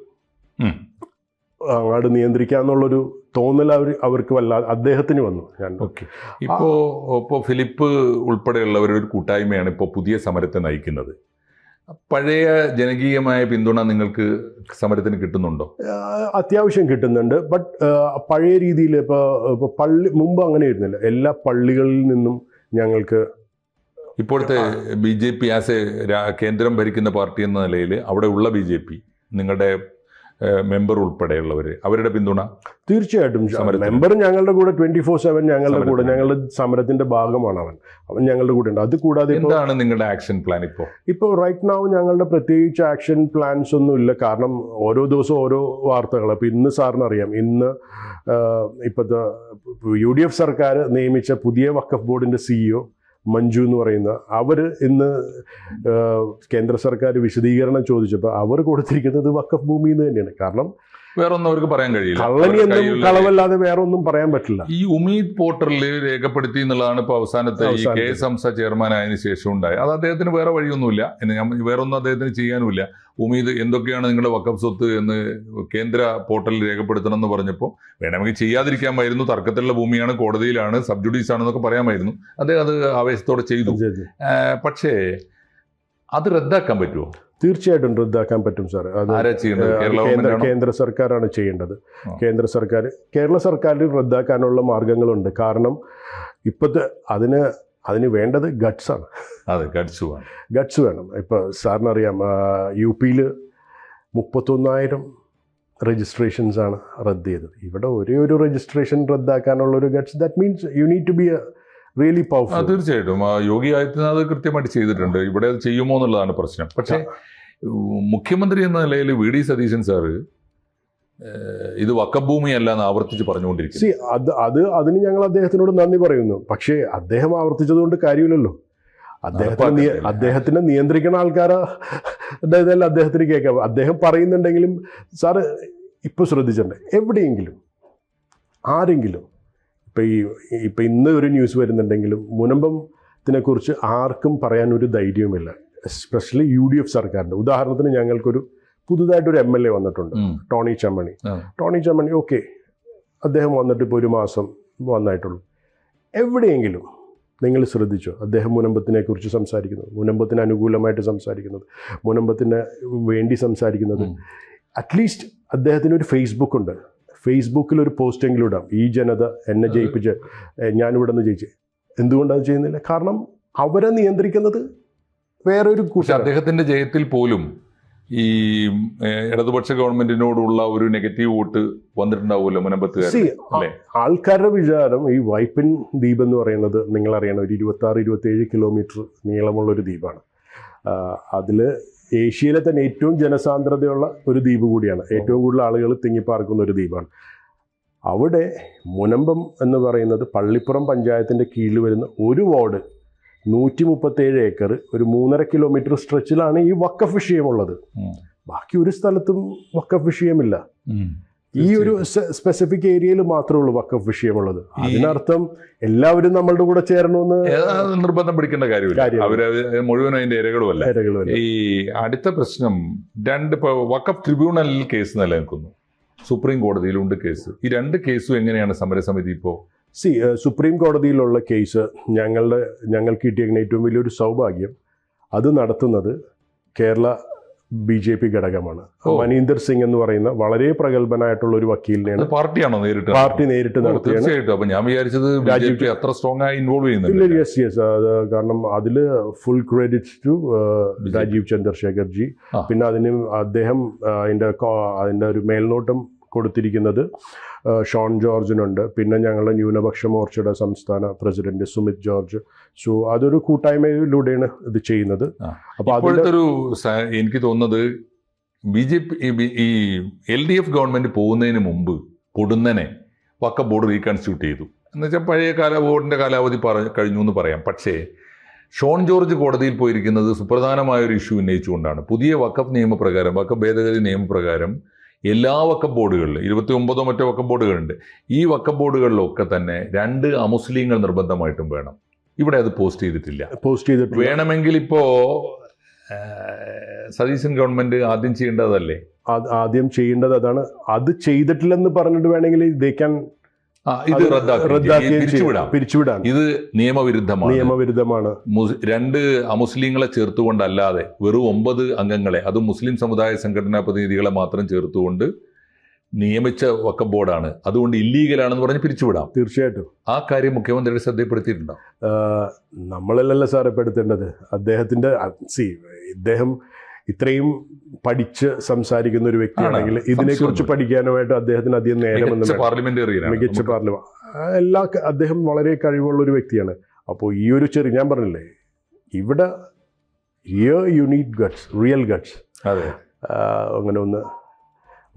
അങ്ങോട്ട് നിയന്ത്രിക്കാന്നുള്ളൊരു തോന്നൽ അവർക്ക് അദ്ദേഹത്തിന് വന്നു. ഇപ്പോൾ ഫിലിപ്പ് ഉൾപ്പെടെയുള്ളവർ ഒരു കൂട്ടായ്മയാണ് ഇപ്പോൾ പുതിയ സമരത്തെ നയിക്കുന്നത്. പഴയ ജനകീയമായ പിന്തുണ നിങ്ങൾക്ക് സമരത്തിന് കിട്ടുന്നുണ്ടോ? അത്യാവശ്യം കിട്ടുന്നുണ്ട്. ബട്ട് പഴയ രീതിയിൽ ഇപ്പോൾ മുമ്പ് അങ്ങനെ ആയിരുന്നില്ല. എല്ലാ പള്ളികളിൽ നിന്നും ഞങ്ങൾക്ക് ഇപ്പോഴത്തെ BJP ആസ് കേന്ദ്രം ഭരിക്കുന്ന പാർട്ടി എന്ന നിലയിൽ അവിടെ ഉള്ള BJP നിങ്ങളുടെ മെമ്പർ ഉൾപ്പെടെയുള്ളവർ അവരുടെ പിന്തുണ തീർച്ചയായിട്ടും. മെമ്പർ ഞങ്ങളുടെ കൂടെ 24/7 ഞങ്ങളുടെ കൂടെ, ഞങ്ങളുടെ സമരത്തിന്റെ ഭാഗമാണ് അവൻ ഞങ്ങളുടെ കൂടെ ഉണ്ട്. അത് കൂടാതെ എന്താണ് നിങ്ങളുടെ ആക്ഷൻ പ്ലാൻ? ഇപ്പോൾ റൈറ്റ് നൗ ഞങ്ങളുടെ പ്രത്യേകിച്ച് ആക്ഷൻ പ്ലാൻസ് ഒന്നും ഇല്ല. കാരണം ഓരോ ദിവസവും ഓരോ വാർത്തകൾ. അപ്പോൾ ഇന്ന് സാറിന് അറിയാം, ഇന്ന് ഇപ്പോഴത്തെ UDF സർക്കാർ നിയമിച്ച പുതിയ വഖഫ് ബോർഡിന്റെ CEO മഞ്ജു എന്ന് പറയുന്ന അവർ ഇന്ന് കേന്ദ്ര സർക്കാർ വിശദീകരണം ചോദിച്ചപ്പോൾ അവർ കൊടുത്തിരിക്കുന്നത് വഖഫ് ഭൂമി എന്ന് തന്നെയാണ്. കാരണം വേറൊന്നും അവർക്ക് പറയാൻ കഴിയില്ല. കള്ളനി എന്നും കളവല്ലാതെ വേറെ ഒന്നും പറയാൻ പറ്റില്ല. ഈ ഉമീദ് പോർട്ടലിൽ രേഖപ്പെടുത്തി എന്നുള്ളതാണ് ഇപ്പൊ അവസാനത്തെ ഈ കെ എസ് ഹംസ ചെയർമാൻ ആയതിനു ശേഷം ഉണ്ടായത്. അത് അദ്ദേഹത്തിന് വേറെ വഴിയൊന്നുമില്ല, വേറെ ഒന്നും അദ്ദേഹത്തിന് ചെയ്യാനുമില്ല. ഉമീദ് എന്തൊക്കെയാണ് നിങ്ങളുടെ വഖഫ് സ്വത്ത് എന്ന് കേന്ദ്ര പോർട്ടലിൽ രേഖപ്പെടുത്തണം എന്ന് പറഞ്ഞപ്പോൾ വേണമെങ്കിൽ ചെയ്യാതിരിക്കാമായിരുന്നു. തർക്കത്തിലുള്ള ഭൂമിയാണ്, കോടതിയിലാണ്, സബ് ജുഡീസ് ആണെന്നൊക്കെ പറയാമായിരുന്നു. അദ്ദേഹം അത് ആവേശത്തോടെ ചെയ്തു. പക്ഷേ അത് റദ്ദാക്കാൻ പറ്റുമോ? തീർച്ചയായിട്ടും റദ്ദാക്കാൻ പറ്റും സാർ. അത് കേന്ദ്ര സർക്കാരാണ് ചെയ്യേണ്ടത്. കേരള സർക്കാരിൽ റദ്ദാക്കാനുള്ള മാർഗങ്ങളുണ്ട്. കാരണം ഇപ്പോഴത്തെ അതിന് വേണ്ടത് ഗട്ട്സാണ്. അതെ, ഗട്ട്സ് വേണം. ഇപ്പോൾ സാറിനറിയാം, യു പിയിൽ 31,000 രജിസ്ട്രേഷൻസ് ആണ് റദ്ദ് ചെയ്തത്. ഇവിടെ ഒരേ ഒരു രജിസ്ട്രേഷൻ റദ്ദാക്കാനുള്ള ഒരു guts, that means you need to be a really powerful. തീർച്ചയായിട്ടും യോഗി ആദിത്യനാഥ് കൃത്യമായിട്ട് ചെയ്തിട്ടുണ്ട്. ഇവിടെ അത് ചെയ്യുമോ എന്നുള്ളതാണ് പ്രശ്നം. പക്ഷേ മുഖ്യമന്ത്രി എന്ന നിലയിൽ വി ഡി സതീശൻ സാറ് ഇത് വഖഫ് ഭൂമിയല്ല എന്ന് ആവർത്തിച്ച് പറഞ്ഞുകൊണ്ടിരിക്കുന്നു. അതിന് ഞങ്ങൾ അദ്ദേഹത്തിനോട് നന്ദി പറയുന്നു. പക്ഷേ അദ്ദേഹം ആവർത്തിച്ചതുകൊണ്ട് കാര്യമില്ലല്ലോ. അദ്ദേഹത്തിനെ നിയന്ത്രിക്കുന്ന ആൾക്കാരാ അദ്ദേഹത്തിന് കേൾക്കാം. അദ്ദേഹം പറയുന്നുണ്ടെങ്കിലും സാറ് ഇപ്പോൾ ശ്രദ്ധിച്ചിട്ടുണ്ട്, എവിടെയെങ്കിലും ആരെങ്കിലും ഇപ്പം ഇന്ന് ഒരു ന്യൂസ് വരുന്നുണ്ടെങ്കിലും മുനമ്പത്തിനെ കുറിച്ച് ആർക്കും പറയാൻ ഒരു ധൈര്യവുമില്ല, എസ്പെഷ്യലി UDF സർക്കാരിൻ്റെ. ഉദാഹരണത്തിന് ഞങ്ങൾക്കൊരു പുതുതായിട്ടൊരു MLA വന്നിട്ടുണ്ട്, ടോണി ചമ്മണി. ഓക്കെ, അദ്ദേഹം വന്നിട്ട് ഇപ്പോൾ ഒരു മാസം വന്നായിട്ടുള്ളൂ. എവിടെയെങ്കിലും നിങ്ങൾ ശ്രദ്ധിച്ചോ അദ്ദേഹം മുനമ്പത്തിനെ കുറിച്ച് സംസാരിക്കുന്നത്, മുനമ്പത്തിന് അനുകൂലമായിട്ട് സംസാരിക്കുന്നത്, മുനമ്പത്തിന് വേണ്ടി സംസാരിക്കുന്നത്? അറ്റ്ലീസ്റ്റ് അദ്ദേഹത്തിന് ഒരു ഫേസ്ബുക്ക് ഉണ്ട്. ഫേസ്ബുക്കിൽ ഒരു പോസ്റ്റെങ്കിലും ഇടാം, ഈ ജനത എന്നെ ജയിപ്പിച്ച് ഞാനിവിടെ നിന്ന് ജയിച്ച്. എന്തുകൊണ്ടത് ചെയ്യുന്നില്ല? കാരണം അവരെ നിയന്ത്രിക്കുന്നത് വേറൊരു കൂട്ടം. അദ്ദേഹത്തിന്റെ ജയത്തിൽ പോലും ഈ ഇടതുപക്ഷ ഗവൺമെന്റിനോടുള്ള ഒരു നെഗറ്റീവ് വോട്ട് വന്നിട്ടുണ്ടാവുമല്ലോ മുനമ്പത്തുകാർ. ആൾക്കാരുടെ വിചാരം ഈ വൈപ്പിൻ ദ്വീപ് എന്ന് പറയുന്നത് നിങ്ങളറിയണം, ഒരു 26-27 കിലോമീറ്റർ നീളമുള്ളൊരു ദ്വീപാണ്. അതിൽ ഏഷ്യയിലെ തന്നെ ഏറ്റവും ജനസാന്ദ്രതയുള്ള ഒരു ദ്വീപ് കൂടിയാണ്. ഏറ്റവും കൂടുതൽ ആളുകൾ തിങ്ങിപ്പാർക്കുന്ന ഒരു ദ്വീപാണ്. അവിടെ മുനമ്പം എന്ന് പറയുന്നത് പള്ളിപ്പുറം പഞ്ചായത്തിൻ്റെ കീഴിൽ വരുന്ന ഒരു വാർഡ്, 137 ഏക്കർ, ഒരു 3.5 കിലോമീറ്റർ സ്ട്രെച്ചിലാണ് ഈ വഖഫ് വിഷയമുള്ളത്. ബാക്കി ഒരു സ്ഥലത്തും വഖഫ് വിഷയമില്ല. ഈ ഒരു സ്പെസിഫിക് ഏരിയയിൽ മാത്രമേ ഉള്ളൂ വഖഫ് വിഷയമുള്ളത്. അതിനർത്ഥം എല്ലാവരും നമ്മളുടെ കൂടെ ചേരണമെന്ന് നിർബന്ധം പിടിക്കേണ്ട കാര്യമില്ല. അവര് മുഴുവൻ അതിന്റെ ഇരകളുമല്ല. ഈ അടുത്ത പ്രശ്നം ഇപ്പോൾ വഖഫ് ട്രിബ്യൂണലിൽ കേസ് നിലനിൽക്കുന്നു, സുപ്രീം കോടതിയിലുണ്ട് കേസ്. ഈ 2 കേസും എങ്ങനെയാണ് സമരസമിതി ഇപ്പോൾ? സുപ്രീം കോടതിയിലുള്ള കേസ് ഞങ്ങൾക്ക് കിട്ടിയ ഏറ്റവും വലിയൊരു സൗഭാഗ്യം, അത് നടത്തുന്നത് കേരള BJP ഘടകമാണ്. മനീന്ദർ സിംഗ് എന്ന് പറയുന്ന വളരെ പ്രഗത്ഭനായിട്ടുള്ള ഒരു വക്കീലിനെയാണ് പാർട്ടി നേരിട്ട് നടത്തിയാണ്. ഞാൻ വിചാരിച്ചത് അത്ര സ്ട്രോങ് ആയി ഇൻവോൾവ് ചെയ്യുന്നില്ല. യെസ്, കാരണം അതിൽ full credits to Rajeev Chandrasekhar ji. പിന്നെ അദ്ദേഹം അതിൻ്റെ ഒരു മേൽനോട്ടം കൊടുത്തിരിക്കുന്നത് ഷോൺ ജോർജിനുണ്ട്. പിന്നെ ഞങ്ങളുടെ ന്യൂനപക്ഷ മോർച്ചയുടെ സംസ്ഥാന പ്രസിഡന്റ് സുമിത് ജോർജ്. സോ അതൊരു കൂട്ടായ്മയിലൂടെയാണ് ഇത് ചെയ്യുന്നത്. അപ്പോൾ അപ്പോഴത്തെ എനിക്ക് തോന്നുന്നത് BJP ഈ LDF ഗവൺമെന്റ് പോകുന്നതിന് മുമ്പ് പൊടുന്നനെ വഖഫ് ബോർഡ് റീകൺസ്റ്റിറ്റ്യൂട്ട് ചെയ്തു. എന്നുവെച്ചാൽ പഴയ ബോർഡിന്റെ കാലാവധി കഴിഞ്ഞു എന്ന് പറയാം. പക്ഷേ ഷോൺ ജോർജ് കോടതിയിൽ പോയിരിക്കുന്നത് സുപ്രധാനമായ ഒരു ഇഷ്യൂ ഉന്നയിച്ചുകൊണ്ടാണ്. പുതിയ വഖഫ് നിയമപ്രകാരം, വഖഫ് ഭേദഗതി നിയമപ്രകാരം എല്ലാ വഖഫ് ബോർഡുകളിലും 29 മറ്റോ വഖഫ് ബോർഡുകളുണ്ട്. ഈ വഖഫ് ബോർഡുകളിലൊക്കെ തന്നെ 2 അമുസ്ലിങ്ങൾ നിർബന്ധമായിട്ടും വേണം. ഇവിടെ അത് പോസ്റ്റ് ചെയ്തിട്ടില്ല. വേണമെങ്കിൽ ഇപ്പോ സതീശൻ ഗവൺമെന്റ് ആദ്യം ചെയ്യേണ്ടതല്ലേ? ആദ്യം ചെയ്യേണ്ടത് അതാണ്. അത് ചെയ്തിട്ടില്ലെന്ന് പറഞ്ഞിട്ട് വേണമെങ്കിൽ ഇത് പിരിച്ചുവിടാം. ഇത് നിയമവിരുദ്ധമാണ്. 2 അമുസ്ലിങ്ങളെ ചേർത്തുകൊണ്ടല്ലാതെ വെറും 9 അംഗങ്ങളെ, അതും മുസ്ലിം സമുദായ സംഘടനാ പ്രതിനിധികളെ മാത്രം ചേർത്തുകൊണ്ട് നിയമിച്ച വഖഫ് ബോർഡാണ്. അതുകൊണ്ട് ഇല്ലീഗലാണെന്ന് പറഞ്ഞ് പിരിച്ചുവിടാം. തീർച്ചയായിട്ടും ആ കാര്യം മുഖ്യമന്ത്രിയുടെ ശ്രദ്ധയിൽപ്പെടുത്തിയിട്ടുണ്ടോ? നമ്മളല്ലല്ലോ സാർ പെടുത്തേണ്ടത്. ഇദ്ദേഹം ഇത്രയും പഠിച്ച് സംസാരിക്കുന്ന ഒരു വ്യക്തിയാണെങ്കിൽ ഇതിനെക്കുറിച്ച് പഠിക്കാനുമായിട്ട് അദ്ദേഹത്തിന് അധികം നേരമൊന്നും, മികച്ച പാർലമെന്റ് അദ്ദേഹം വളരെ കഴിവുള്ള ഒരു വ്യക്തിയാണ്. അപ്പോൾ ഈ ഒരു ഞാൻ പറഞ്ഞില്ലേ, ഇവിടെ you need guts, real guts. അങ്ങനെ ഒന്ന്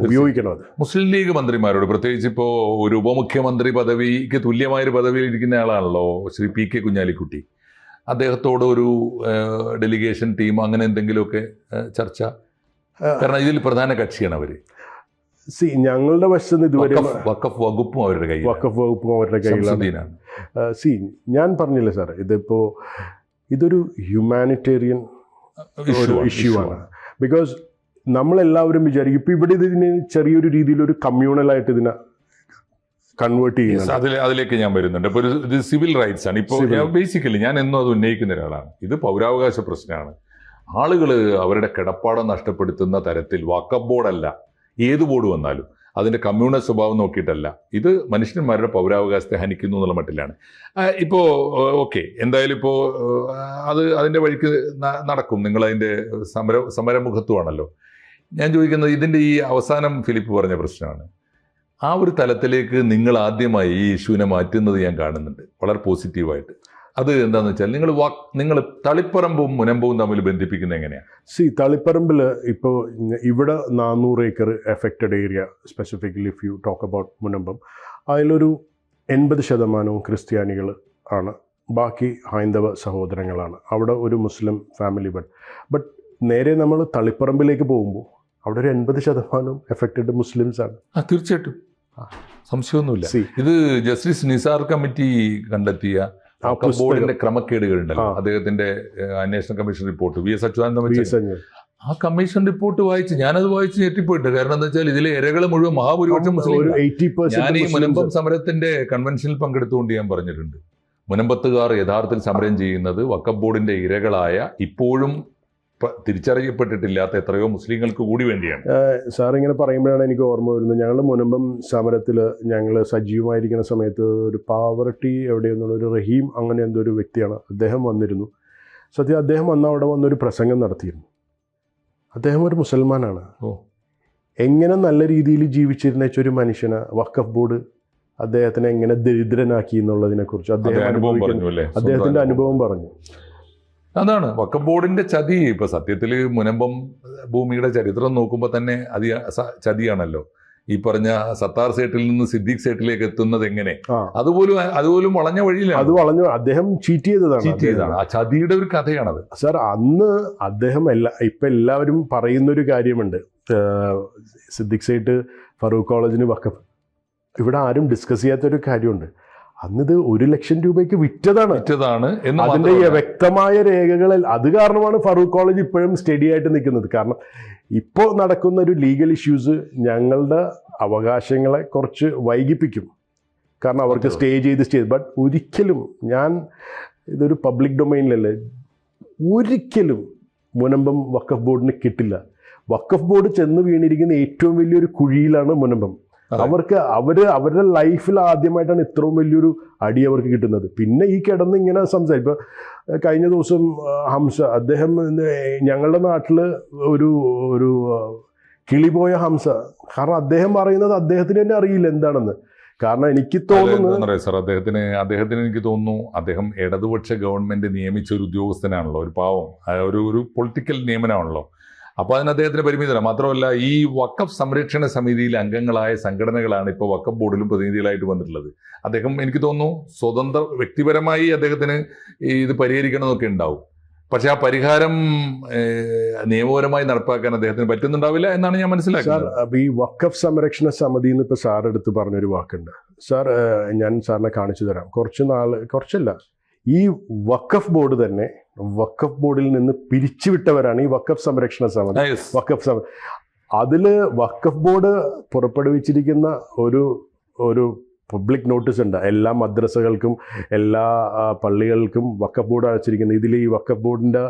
ഉപയോഗിക്കണം. അത് മുസ്ലിം ലീഗ് മന്ത്രിമാരോട്, പ്രത്യേകിച്ച് ഇപ്പോൾ ഒരു ഉപമുഖ്യമന്ത്രി പദവിക്ക് തുല്യമായൊരു പദവിയിൽ ഇരിക്കുന്ന ആളാണല്ലോ ശ്രീ PK കുഞ്ഞാലിക്കുട്ടി. അദ്ദേഹത്തോട് ഒരു ഡെലിഗേഷൻ ടീം അങ്ങനെ എന്തെങ്കിലുമൊക്കെ ചർച്ച? കാരണം ഇതിൽ പ്രധാന കക്ഷിയാണ് അവര്. ഞങ്ങളുടെ വശത്ത് ഇതുവരെ വഖഫ് വകുപ്പും അവരുടെ കയ്യിൽ, വഖഫ് വകുപ്പും അവരുടെ കയ്യിലാണ്. ഞാൻ പറഞ്ഞില്ലേ സാർ, ഇതൊരു ഹ്യൂമാനിറ്റേറിയൻ ഒരു ഇഷ്യൂ ആണ്. ബിക്കോസ് നമ്മളെല്ലാവരും വിചാരിക്കും ഇപ്പം ഇവിടെ ഇതിന് ചെറിയൊരു രീതിയിലൊരു കമ്മ്യൂണലായിട്ട് ഇതിനെ കൺവേർട്ട് ചെയ്യുന്നത്. അതിലേക്ക് ഞാൻ വരുന്നുണ്ട്. ഇപ്പോൾ ഇത് സിവിൽ റൈറ്റ്സ് ആണ്. ഇപ്പോൾ ബേസിക്കലി ഞാൻ എന്നും അത് ഉന്നയിക്കുന്ന ഒരാളാണ്. ഇത് പൗരാവകാശ പ്രശ്നമാണ്. ആളുകൾ അവരുടെ കിടപ്പാടം നഷ്ടപ്പെടുത്തുന്ന തരത്തിൽ വഖഫ് ബോർഡല്ല, ഏത് ബോർഡ് വന്നാലും അതിൻ്റെ കമ്മ്യൂണൽ സ്വഭാവം നോക്കിയിട്ടല്ല, ഇത് മനുഷ്യന്മാരുടെ പൗരാവകാശത്തെ ഹനിക്കുന്നു എന്നുള്ള മട്ടിലാണ്. ഇപ്പോൾ ഓക്കെ, എന്തായാലും ഇപ്പോൾ അതിൻ്റെ വഴിക്ക് നടക്കും. നിങ്ങളതിൻ്റെ സമരമുഖത്വമാണല്ലോ. ഞാൻ ചോദിക്കുന്നത്, ഇതിൻ്റെ ഈ അവസാനം ഫിലിപ്പ് പറഞ്ഞ പ്രശ്നമാണ്. ആ ഒരു തലത്തിലേക്ക് നിങ്ങൾ ആദ്യമായി ഈ ഇഷ്യൂവിനെ മാറ്റുന്നത് ഞാൻ കാണുന്നുണ്ട് വളരെ പോസിറ്റീവായിട്ട്. അത് എന്താണെന്ന് വെച്ചാൽ നിങ്ങൾ തളിപ്പറമ്പും മുനമ്പവും തമ്മിൽ ബന്ധിപ്പിക്കുന്നത് എങ്ങനെയാണ്? തളിപ്പറമ്പിൽ ഇപ്പോൾ ഇവിടെ 400 ഏക്കർ affected area, specifically if you talk about Munambam, അതിലൊരു 80% ക്രിസ്ത്യാനികൾ ആണ്, ബാക്കി ഹൈന്ദവ സഹോദരങ്ങളാണ്. അവിടെ ഒരു മുസ്ലിം ഫാമിലി. ബട്ട് നേരെ നമ്മൾ തളിപ്പറമ്പിലേക്ക് പോകുമ്പോൾ അവിടെ ഒരു 80% എഫക്റ്റഡ് മുസ്ലിംസ് ആണ്. തീർച്ചയായിട്ടും, സംശയമൊന്നുമില്ല. ഇത് ജസ്റ്റിസ് നിസാർ കമ്മിറ്റി കണ്ടെത്തിയ ബോർഡിന്റെ ക്രമക്കേടുകളുണ്ടല്ലോ, അദ്ദേഹത്തിന്റെ അന്വേഷണ കമ്മീഷൻ റിപ്പോർട്ട്, VS അച്യുതാനന്ദൻ, ആ കമ്മീഷൻ റിപ്പോർട്ട് വായിച്ച് ഞാനത് വായിച്ച് ഞെട്ടിപ്പോയിട്ട്. കാരണം എന്താ വെച്ചാൽ ഇതിലെ ഇരകൾ മുഴുവൻ മഹാഭൂരിപക്ഷം മുസ്ലിം. ഞാൻ ഈ മുനമ്പം സമരത്തിന്റെ കൺവെൻഷനിൽ പങ്കെടുത്തുകൊണ്ട് ഞാൻ പറഞ്ഞിട്ടുണ്ട്, മുനമ്പത്തുകാർ യഥാർത്ഥത്തിൽ സമരം ചെയ്യുന്നത് വഖഫ് ബോർഡിന്റെ ഇരകളായ ഇപ്പോഴും തിരിച്ചറിയപ്പെട്ടിട്ടില്ലാത്ത എത്രയോ മുസ്ലിങ്ങൾക്ക് കൂടി വേണ്ടിയാണ്. സാർ ഇങ്ങനെ പറയുമ്പോഴാണ് എനിക്ക് ഓർമ്മ വരുന്നത്, ഞങ്ങൾ മുനമ്പം സമരത്തിൽ ഞങ്ങൾ സജീവമായിരിക്കുന്ന സമയത്ത് ഒരു പാവർട്ടി എവിടെയെന്നുള്ളൊരു റഹീം അങ്ങനെ എന്തോ ഒരു വ്യക്തിയാണ്, അദ്ദേഹം വന്നിരുന്നു. സത്യം അദ്ദേഹം അവിടെ വന്നൊരു പ്രസംഗം നടത്തിയിരുന്നു. അദ്ദേഹം ഒരു മുസൽമാനാണ്. എങ്ങനെ നല്ല രീതിയിൽ ജീവിച്ചിരുന്ന ഒരു മനുഷ്യനെ വഖഫ് ബോർഡ് അദ്ദേഹത്തിനെ എങ്ങനെ ദരിദ്രനാക്കി എന്നുള്ളതിനെക്കുറിച്ച് അദ്ദേഹത്തിൻ്റെ അനുഭവം പറഞ്ഞു. അതാണ് വഖഫ് ബോർഡിന്റെ ചതി. ഇപ്പൊ സത്യത്തിൽ മുനമ്പം ഭൂമിയുടെ ചരിത്രം നോക്കുമ്പോൾ തന്നെ അത് ചതിയാണല്ലോ. ഈ പറഞ്ഞ സത്താർ സേട്ടിൽ നിന്ന് സിദ്ദീഖ് സേട്ടിലേക്ക് എത്തുന്നത് എങ്ങനെ, അതുപോലും വളഞ്ഞ വഴിയിലാണ്. അത് വളഞ്ഞു, അദ്ദേഹം ചീറ്റ് ചെയ്തതാണ്. ആ ചതിയുടെ ഒരു കഥയാണത്. സാർ അന്ന് അദ്ദേഹം ഇപ്പൊ എല്ലാവരും പറയുന്നൊരു കാര്യമുണ്ട്, സിദ്ദീഖ് സേട്ട് ഫറൂഖ് കോളേജിന് വഖഫ്, ഇവിടെ ആരും ഡിസ്കസ് ചെയ്യാത്തൊരു കാര്യമുണ്ട്. അന്നിത് 1 ലക്ഷം രൂപയ്ക്ക് വിറ്റതാണ്. അതിന്റെ വ്യക്തമായ രേഖകളിൽ അത് കാരണമാണ് ഫറൂഖ് കോളേജ് ഇപ്പോഴും സ്റ്റഡി ആയിട്ട് നിൽക്കുന്നത്. കാരണം ഇപ്പോൾ നടക്കുന്ന ഒരു ലീഗൽ ഇഷ്യൂസ് ഞങ്ങളുടെ അവകാശങ്ങളെ കുറച്ച് വൈകിപ്പിക്കും. കാരണം അവർക്ക് സ്റ്റേ ചെയ്ത് ബട്ട് ഒരിക്കലും ഇതൊരു പബ്ലിക് ഡൊമൈനിലല്ലേ, ഒരിക്കലും മുനമ്പം വഖഫ് ബോർഡിന് കിട്ടില്ല. വഖഫ് ബോർഡ് ചെന്ന് വീണിരിക്കുന്ന ഏറ്റവും വലിയൊരു കുഴിയിലാണ് മുനമ്പം. അവരുടെ ലൈഫിൽ ആദ്യമായിട്ടാണ് ഇത്രയും വലിയൊരു അടി അവർക്ക് കിട്ടുന്നത്. പിന്നെ ഈ കിടന്ന് ഇങ്ങനെ സംസാരിക്കും. ഇപ്പോൾ കഴിഞ്ഞ ദിവസം ഹംസ, അദ്ദേഹം ഞങ്ങളുടെ നാട്ടിൽ ഒരു കിളിപോയ ഹംസ, കാരണം അദ്ദേഹം പറയുന്നത് അദ്ദേഹത്തിന് തന്നെ അറിയില്ല എന്താണെന്ന്. കാരണം എനിക്ക് തോന്നുന്നു സാർ, അദ്ദേഹത്തിന് എനിക്ക് തോന്നുന്നു അദ്ദേഹം ഇടതുപക്ഷ ഗവൺമെന്റ് നിയമിച്ച ഒരു ഉദ്യോഗസ്ഥനാണല്ലോ, ഒരു പാവം, ഒരു പൊളിറ്റിക്കൽ നിയമനമാണല്ലോ. അപ്പോൾ അതിന് അദ്ദേഹത്തിന് പരിമിതമാണ്. മാത്രമല്ല ഈ വഖഫ് സംരക്ഷണ സമിതിയിലെ അംഗങ്ങളായ സംഘടനകളാണ് ഇപ്പോൾ വഖഫ് ബോർഡിലും പ്രതിനിധികളായിട്ട് വന്നിട്ടുള്ളത്. അദ്ദേഹം എനിക്ക് തോന്നുന്നു സ്വതന്ത്ര വ്യക്തിപരമായി അദ്ദേഹത്തിന് ഇത് പരിഹരിക്കണമെന്നൊക്കെ ഉണ്ടാവും. പക്ഷെ ആ പരിഹാരം നിയമപരമായി നടപ്പാക്കാൻ അദ്ദേഹത്തിന് പറ്റുന്നുണ്ടാവില്ല എന്നാണ് ഞാൻ മനസ്സിലാക്കുന്നത്. സാർ, ഈ വഖഫ് സംരക്ഷണ സമിതി എന്ന് ഇപ്പോൾ സാർ എടുത്ത് പറഞ്ഞൊരു വാക്കുണ്ട് സാർ, ഞാൻ സാറിനെ കാണിച്ചു തരാം. കുറച്ചല്ല, ഈ വഖഫ് ബോർഡ് തന്നെ വഖഫ് ബോർഡിൽ നിന്ന് പിരിച്ചുവിട്ടവരാണ് ഈ വഖഫ് സംരക്ഷണ സമിതി. അതില് വഖഫ് ബോർഡ് പുറപ്പെടുവിച്ചിരിക്കുന്ന ഒരു പബ്ലിക് നോട്ടീസ് ഉണ്ട്. എല്ലാ മദ്രസകൾക്കും എല്ലാ പള്ളികൾക്കും വഖഫ് ബോർഡ് അയച്ചിരിക്കുന്നത്. ഇതിൽ ഈ വഖഫ് ബോർഡിൻ്റെ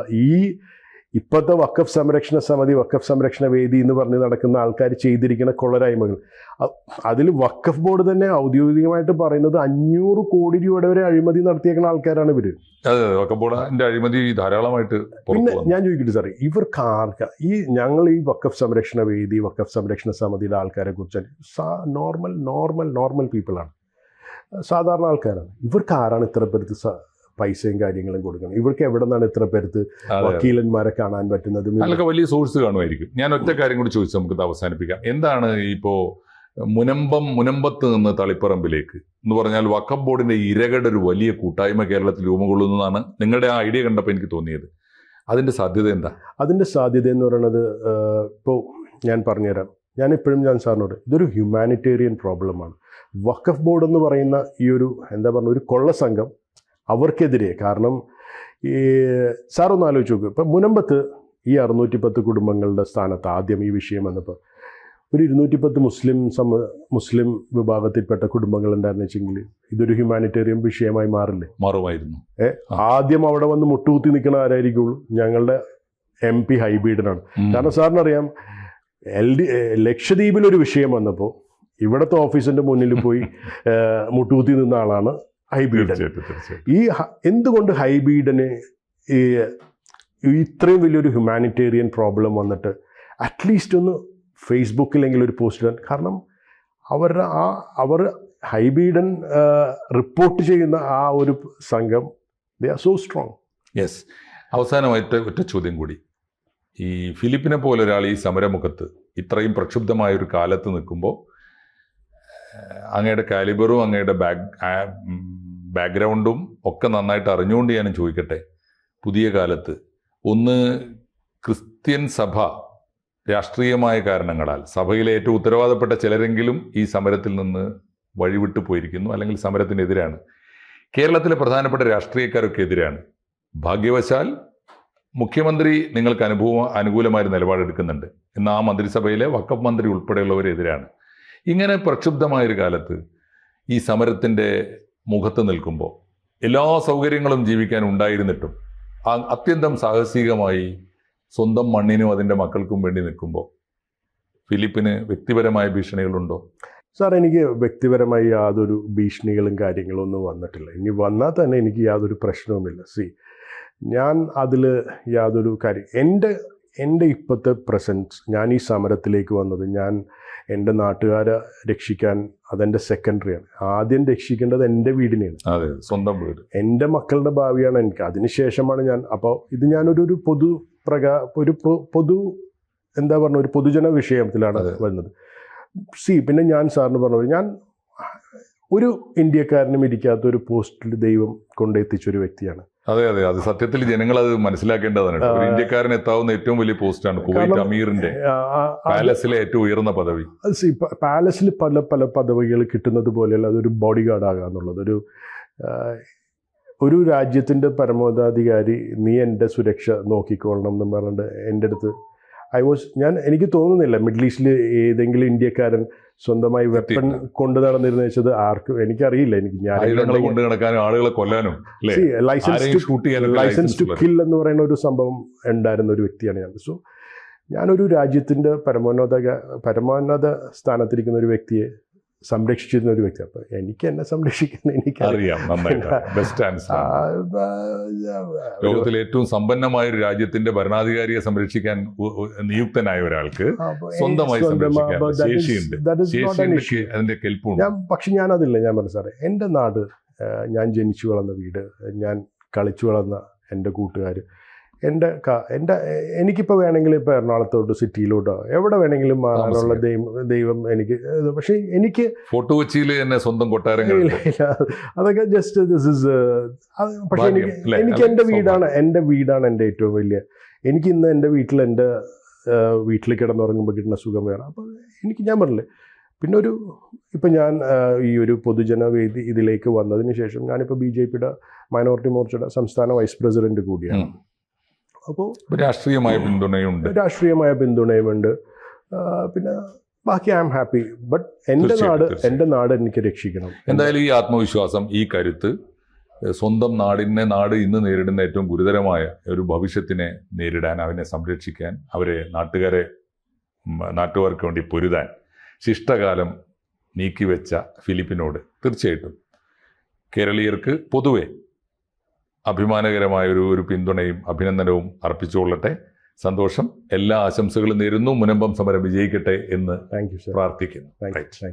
ഇപ്പോഴത്തെ വഖഫ് സംരക്ഷണ സമിതി, വഖഫ് സംരക്ഷണ വേദി എന്ന് പറഞ്ഞ് നടക്കുന്ന ആൾക്കാർ ചെയ്തിരിക്കുന്ന കൊള്ളരായ്മകൾ, അതിൽ വഖഫ് ബോർഡ് തന്നെ ഔദ്യോഗികമായിട്ട് പറയുന്നത് 500 കോടി രൂപയുടെ വരെ അഴിമതി നടത്തിയേക്കുന്ന ആൾക്കാരാണ് ഇവര്. വഖഫ് ബോർഡിന്റെ അഴിമതി ധാരാളമായിട്ട്. പിന്നെ ഞാൻ ചോദിക്കട്ടെ സാറേ, ഇവർക്ക് ആർക്കാ ഞങ്ങൾ ഈ വഖഫ് സംരക്ഷണ വേദി, വഖഫ് സംരക്ഷണ സമിതിയുടെ ആൾക്കാരെ കുറിച്ച് നോർമൽ പീപ്പിളാണ്, സാധാരണ ആൾക്കാരാണ്. ഇവർക്ക് ആരാണ് ഇത്ര പേർക്ക് പൈസയും കാര്യങ്ങളും കൊടുക്കണം? ഇവർക്ക് എവിടെ നിന്നാണ് ഇത്ര പേർക്ക് വക്കീലന്മാരെ കാണാൻ പറ്റുന്നത്? അതിലൊക്കെ വലിയ സോഴ്സ് കാണുമായിരിക്കും. ഞാൻ ഒറ്റ കാര്യം കൂടി ചോദിച്ചു നമുക്ക് അവസാനിപ്പിക്കാം. എന്താണ് ഇപ്പോൾ മുനമ്പത്ത് നിന്ന് തളിപ്പറമ്പിലേക്ക് എന്ന് പറഞ്ഞാൽ വഖഫ് ബോർഡിന്റെ ഇരകളുടെ ഒരു വലിയ കൂട്ടായ്മ കേരളത്തിൽ രൂപം കൊള്ളുന്നതാണ് നിങ്ങളുടെ ആ ഐഡിയ കണ്ടപ്പോൾ എനിക്ക് തോന്നിയത്. അതിന്റെ സാധ്യത എന്താ? അതിന്റെ സാധ്യത എന്ന് പറയുന്നത് ഇപ്പോൾ ഞാൻ പറഞ്ഞുതരാം. ഞാൻ സാറിനോട് ഇതൊരു ഹ്യൂമാനിറ്റേറിയൻ പ്രോബ്ലമാണ്. വഖഫ് ബോർഡ് എന്ന് പറയുന്ന ഈ ഒരു ഒരു കൊള്ള സംഘം അവർക്കെതിരെ, കാരണം ഈ സാറൊന്ന് ആലോചിച്ച് നോക്കുക. ഇപ്പം മുനമ്പത്ത് ഈ 610 കുടുംബങ്ങളുടെ സ്ഥാനത്ത് ആദ്യം ഈ വിഷയം വന്നപ്പോൾ ഒരു 210 മുസ്ലിം വിഭാഗത്തിൽപ്പെട്ട കുടുംബങ്ങൾ ഉണ്ടായിരുന്നു വെച്ചെങ്കിൽ ഇതൊരു ഹ്യൂമാനിറ്റേറിയൻ വിഷയമായി മാറുമായിരുന്നു. ആദ്യം അവിടെ വന്ന് മുട്ടുകുത്തി നിൽക്കണ ആരായിരിക്കുള്ളൂ? ഞങ്ങളുടെ MP ഹൈബീഡനാണ്. കാരണം സാറിനറിയാം, ലക്ഷദ്വീപിലൊരു വിഷയം വന്നപ്പോൾ ഇവിടുത്തെ ഓഫീസിന്റെ മുന്നിൽ പോയി മുട്ടുകുത്തി നിന്ന ആളാണ് ഹൈബീഡൻ. എന്തുകൊണ്ട് ഹൈബീഡന് ഇത്രയും വലിയൊരു ഹ്യൂമാനിറ്റേറിയൻ പ്രോബ്ലം വന്നിട്ട് അറ്റ്ലീസ്റ്റ് ഒന്ന് ഫേസ്ബുക്കിലെങ്കിലും ഒരു പോസ്റ്റ് ഇടാൻ? കാരണം അവർ ഹൈബീഡൻ റിപ്പോർട്ട് ചെയ്യുന്ന ആ ഒരു സംഘം they are so strong. Yes. അവസാനമായിട്ട് ഒറ്റ ചോദ്യം കൂടി. ഈ ഫിലിപ്പിനെ പോലെ ഒരാൾ ഈ സമരമുഖത്ത് ഇത്രയും പ്രക്ഷുബ്ധമായൊരു കാലത്ത് നിൽക്കുമ്പോൾ അങ്ങയുടെ കാലിബറും അങ്ങയുടെ ബാക്ക്ഗ്രൗണ്ടും ഒക്കെ നന്നായിട്ട് അറിഞ്ഞുകൊണ്ട് ഞാൻ ചോദിക്കട്ടെ, പുതിയ കാലത്ത് ഒന്ന് ക്രിസ്ത്യൻ സഭ രാഷ്ട്രീയമായ കാരണങ്ങളാൽ സഭയിലെ ഏറ്റവും ഉത്തരവാദപ്പെട്ട ചിലരെങ്കിലും ഈ സമരത്തിൽ നിന്ന് വഴിവിട്ടു പോയിരിക്കുന്നു, അല്ലെങ്കിൽ സമരത്തിനെതിരാണ്. കേരളത്തിലെ പ്രധാനപ്പെട്ട രാഷ്ട്രീയക്കാരൊക്കെ എതിരാണ്. ഭാഗ്യവശാൽ മുഖ്യമന്ത്രി നിങ്ങൾക്ക് അനുകൂലമായ നിലപാടെടുക്കുന്നുണ്ട്. എന്നാൽ ആ മന്ത്രിസഭയിലെ വഖഫ് മന്ത്രി ഉൾപ്പെടെയുള്ളവരെതിരാണ്. ഇങ്ങനെ പ്രക്ഷുബ്ധമായൊരു കാലത്ത് ഈ സമരത്തിൻ്റെ മുഖത്ത് നിൽക്കുമ്പോൾ എല്ലാ സൗകര്യങ്ങളും ജീവിക്കാൻ ഉണ്ടായിരുന്നിട്ടും അത്യന്തം സാഹസികമായി സ്വന്തം മണ്ണിനും അതിൻ്റെ മക്കൾക്കും വേണ്ടി നിൽക്കുമ്പോൾ ഫിലിപ്പിന് വ്യക്തിപരമായ ഭീഷണികളുണ്ടോ? സാർ, എനിക്ക് വ്യക്തിപരമായി യാതൊരു ഭീഷണികളും കാര്യങ്ങളും ഒന്നും വന്നിട്ടില്ല. ഇനി വന്നാൽ തന്നെ എനിക്ക് യാതൊരു പ്രശ്നവുമില്ല. ഞാൻ അതിൽ യാതൊരു കാര്യം, എൻ്റെ ഇപ്പോഴത്തെ പ്രസൻസ്, ഞാൻ ഈ സമരത്തിലേക്ക് വന്നത് ഞാൻ എൻ്റെ നാട്ടുകാരെ രക്ഷിക്കാൻ, അതെൻ്റെ സെക്കൻഡറിയാണ്. ആദ്യം രക്ഷിക്കേണ്ടത് എൻ്റെ വീടിനെയാണ്. അതെ, സ്വന്തം വീട്, എൻ്റെ മക്കളുടെ ഭാവിയാണ് എനിക്ക്. അതിനുശേഷമാണ് ഞാൻ. അപ്പോൾ ഇത് ഞാനൊരു ഒരു പൊതുജന വിഷയത്തിലാണ് വരുന്നത്. പിന്നെ ഞാൻ സാറിന് പറഞ്ഞു, ഞാൻ ഒരു ഇന്ത്യക്കാരനും ഇരിക്കാത്ത ഒരു പോസ്റ്റിൽ ദൈവം കൊണ്ടെത്തിച്ചൊരു വ്യക്തിയാണ്. അതെ, അത് സത്യത്തിൽ ജനങ്ങൾ അത് മനസ്സിലാക്കേണ്ടതാണ്. ഒരു ഇന്ത്യക്കാരൻ എത്താവുന്ന ഏറ്റവും വലിയ പോസ്റ്റാണ് കുവൈറ്റ് അമീറിന്റെ പാലസിലെ ഏറ്റവും ഉയർന്ന പദവി. പാലസിൽ പല പല പദവികൾ കിട്ടുന്നത് പോലെയല്ല അതൊരു ബോഡി ഗാർഡ് ആകുക എന്നുള്ളത്. ഒരു രാജ്യത്തിന്റെ പരമോന്നതാധികാരി, നീ എൻ്റെ സുരക്ഷ നോക്കിക്കൊള്ളണം എന്ന് പറഞ്ഞിട്ട് എൻ്റെ അടുത്ത് എനിക്ക് തോന്നുന്നില്ല മിഡിൽ ഈസ്റ്റിൽ ഏതെങ്കിലും ഇന്ത്യക്കാരൻ സ്വന്തമായി വെപ്പൺ കൊണ്ട് നടന്നിരുന്ന വെച്ചത് ആർക്കും എനിക്കറിയില്ല. ആളുകളെ കൊല്ലാനും ലൈസൻസ് ടു കിൽ എന്ന് പറയുന്ന ഒരു സംഭവം ഉണ്ടായിരുന്ന ഒരു വ്യക്തിയാണ് ഞാൻ. സോ ഞാനൊരു രാജ്യത്തിന്റെ പരമോന്നത സ്ഥാനത്തിരിക്കുന്ന ഒരു വ്യക്തിയെ സംരക്ഷിച്ചിരുന്ന ഒരു വ്യക്തി. അപ്പൊ എനിക്ക് എന്നെ സംരക്ഷിക്കുന്ന എനിക്കറിയാം. ലോകത്തിലെ ഏറ്റവും സമ്പന്നമായ ഒരു രാജ്യത്തിന്റെ ഭരണാധികാരിയെ സംരക്ഷിക്കാൻ നിയുക്തനായ ഒരാൾക്ക് സ്വന്തമായി പക്ഷെ ഞാനതില്ല. ഞാൻ പറഞ്ഞു സാറേ, എൻ്റെ നാട്, ഞാൻ ജനിച്ചു വളർന്ന വീട്, ഞാൻ കളിച്ചു വളർന്ന എൻ്റെ കൂട്ടുകാർ, എനിക്കിപ്പോൾ വേണമെങ്കിൽ ഇപ്പോൾ എറണാകുളത്തോട്ടോ സിറ്റിയിലോട്ടോ എവിടെ വേണമെങ്കിലും മാറാനുള്ള ദൈവം എനിക്ക്. പക്ഷേ എനിക്ക് ഫോർട്ട് കൊച്ചിയിൽ തന്നെ സ്വന്തം കൊട്ടാരങ്ങൾ, അതൊക്കെ ജസ്റ്റ് പക്ഷേ എനിക്ക് എൻ്റെ വീടാണ് എൻ്റെ ഏറ്റവും വലിയ. എനിക്ക് ഇന്ന് എൻ്റെ വീട്ടിൽ കിടന്നുറങ്ങുമ്പോൾ കിട്ടുന്ന സുഖം വേണം. അപ്പോൾ ഞാൻ പറഞ്ഞില്ലേ, പിന്നെ ഇപ്പം ഞാൻ ഈ ഒരു പൊതുജനവേദി ഇതിലേക്ക് വന്നതിന് ശേഷം ഞാനിപ്പോൾ BJPയുടെ മൈനോറിറ്റി മോർച്ചയുടെ സംസ്ഥാന വൈസ് പ്രസിഡന്റ് കൂടിയാണ്. അപ്പോൾ രാഷ്ട്രീയമായ പിന്തുണയുമുണ്ട്. പിന്നെ ബാക്കി ഐ ആം ഹാപ്പി. ബട്ട് എൻ്റെ നാട് എനിക്ക് രക്ഷിക്കണം. എന്തായാലും ഈ ആത്മവിശ്വാസം, ഈ കരുത്ത്, സ്വന്തം നാട് ഇന്ന് നേരിടുന്ന ഏറ്റവും ഗുരുതരമായ ഒരു ഭവിഷ്യത്തിനെ നേരിടാൻ, അവനെ സംരക്ഷിക്കാൻ, നാട്ടുകാർക്ക് വേണ്ടി പൊരുതാൻ ശിഷ്ടകാലം നീക്കിവെച്ച ഫിലിപ്പിനോട് തീർച്ചയായിട്ടും കേരളീയർക്ക് പൊതുവെ അഭിമാനകരമായ ഒരു പിന്തുണയും അഭിനന്ദനവും അർപ്പിച്ചുകൊള്ളട്ടെ. സന്തോഷം. എല്ലാ ആശംസകളും നേരുന്നു. മുനമ്പം സമരം വിജയിക്കട്ടെ എന്ന് പ്രാർത്ഥിക്കുന്നു. Thank you.